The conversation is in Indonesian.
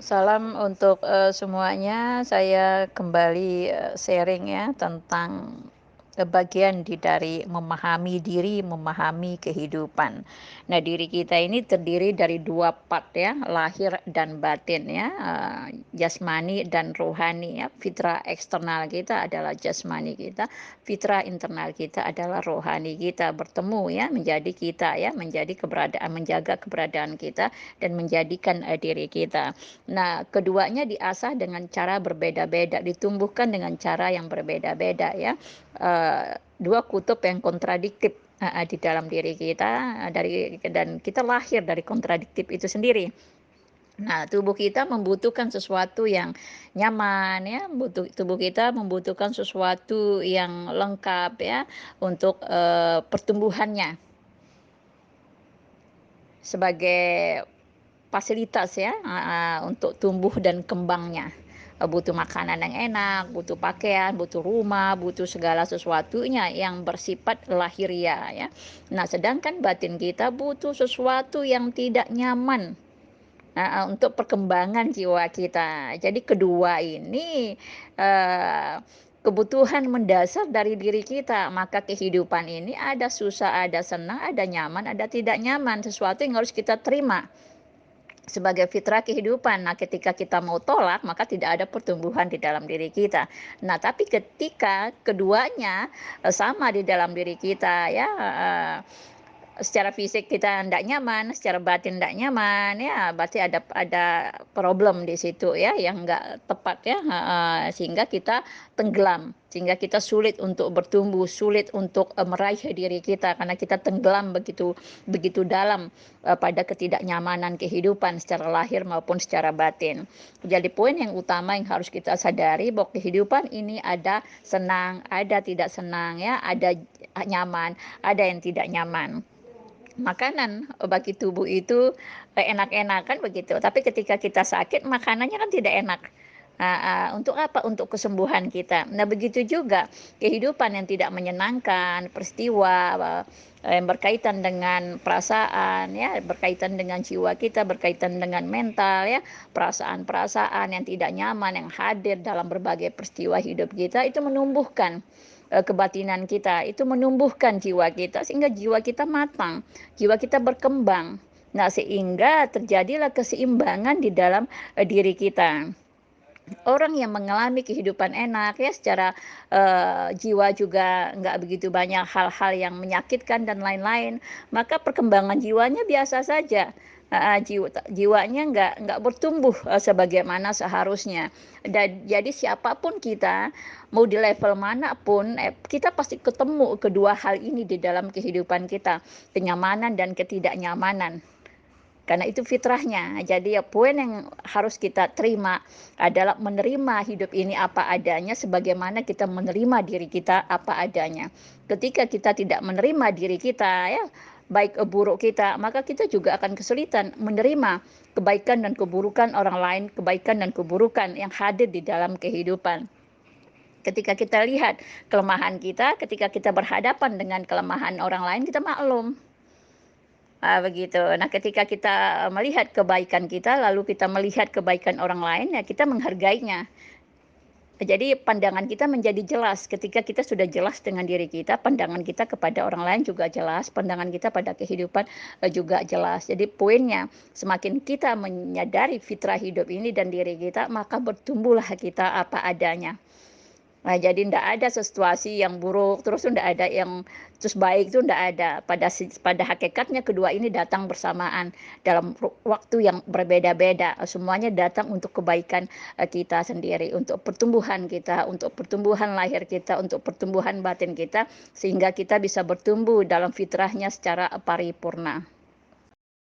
Salam untuk, semuanya. Saya kembali, sharing ya tentang, bagian dari memahami diri, memahami kehidupan. Nah, diri kita ini terdiri dari 2 part ya, lahir dan batin ya, jasmani dan rohani ya. Fitrah eksternal kita adalah jasmani kita, fitrah internal kita adalah rohani kita, bertemu ya, menjadi kita ya, menjaga keberadaan kita dan menjadikan, diri kita. Nah, keduanya diasah dengan cara berbeda-beda, ditumbuhkan dengan cara yang berbeda-beda ya. 2 kutub yang kontradiktif di dalam diri kita, dan kita lahir dari kontradiktif itu sendiri. Nah, tubuh kita membutuhkan sesuatu yang nyaman ya, tubuh kita membutuhkan sesuatu yang lengkap ya untuk, pertumbuhannya sebagai fasilitas ya, untuk tumbuh dan kembangnya. Butuh makanan yang enak, butuh pakaian, butuh rumah, butuh segala sesuatunya yang bersifat lahiriah ya. Nah, sedangkan batin kita butuh sesuatu yang tidak nyaman, untuk perkembangan jiwa kita. Jadi kedua ini, eee, kebutuhan mendasar dari diri kita, maka kehidupan ini ada susah, ada senang, ada nyaman, ada tidak nyaman, sesuatu yang harus kita terima sebagai fitrah kehidupan. Nah, ketika kita mau tolak, maka tidak ada pertumbuhan di dalam diri kita. Nah, tapi ketika keduanya, sama di dalam diri kita ya, secara fisik kita tidak nyaman, secara batin tidak nyaman, ya berarti ada problem di situ ya, yang nggak tepat ya, sehingga kita tenggelam, sehingga kita sulit untuk bertumbuh, sulit untuk, meraih diri kita karena kita tenggelam begitu begitu dalam, pada ketidaknyamanan kehidupan secara lahir maupun secara batin. Jadi poin yang utama yang harus kita sadari bahwa kehidupan ini ada senang, ada tidak senang ya, ada nyaman, ada yang tidak nyaman. Makanan, bagi tubuh itu, enak-enakan begitu, tapi ketika kita sakit makanannya kan tidak enak. Untuk apa? Untuk kesembuhan kita. Nah, begitu juga kehidupan yang tidak menyenangkan, peristiwa, yang berkaitan dengan perasaan ya, berkaitan dengan jiwa kita, berkaitan dengan mental ya, perasaan-perasaan yang tidak nyaman yang hadir dalam berbagai peristiwa hidup kita itu menumbuhkan, kebatinan kita, itu menumbuhkan jiwa kita sehingga jiwa kita matang, jiwa kita berkembang. Nah, sehingga terjadilah keseimbangan di dalam, diri kita. Orang yang mengalami kehidupan enak ya secara, jiwa juga nggak begitu banyak hal-hal yang menyakitkan dan lain-lain, maka perkembangan jiwanya biasa saja, jiwanya nggak bertumbuh, sebagaimana seharusnya. Dan jadi siapapun kita, mau di level manapun, kita pasti ketemu kedua hal ini di dalam kehidupan kita, kenyamanan dan ketidaknyamanan. Karena itu fitrahnya. Jadi ya poin yang harus kita terima adalah menerima hidup ini apa adanya sebagaimana kita menerima diri kita apa adanya. Ketika kita tidak menerima diri kita ya, baik buruk kita, maka kita juga akan kesulitan menerima kebaikan dan keburukan orang lain, kebaikan dan keburukan yang hadir di dalam kehidupan. Ketika kita lihat kelemahan kita, ketika kita berhadapan dengan kelemahan orang lain, kita maklum. Begitu. Nah, ketika kita melihat kebaikan kita, lalu kita melihat kebaikan orang lain, ya kita menghargainya. Jadi pandangan kita menjadi jelas. Ketika kita sudah jelas dengan diri kita, pandangan kita kepada orang lain juga jelas, pandangan kita pada kehidupan, juga jelas. Jadi poinnya, semakin kita menyadari fitrah hidup ini dan diri kita, maka bertumbuhlah kita apa adanya. Nah, jadi ndak ada situasi yang buruk, terus ndak ada yang terus baik itu ndak ada. Pada hakikatnya kedua ini datang bersamaan dalam waktu yang berbeda-beda. Semuanya datang untuk kebaikan, kita sendiri, untuk pertumbuhan kita, untuk pertumbuhan lahir kita, untuk pertumbuhan batin kita, sehingga kita bisa bertumbuh dalam fitrahnya secara paripurna.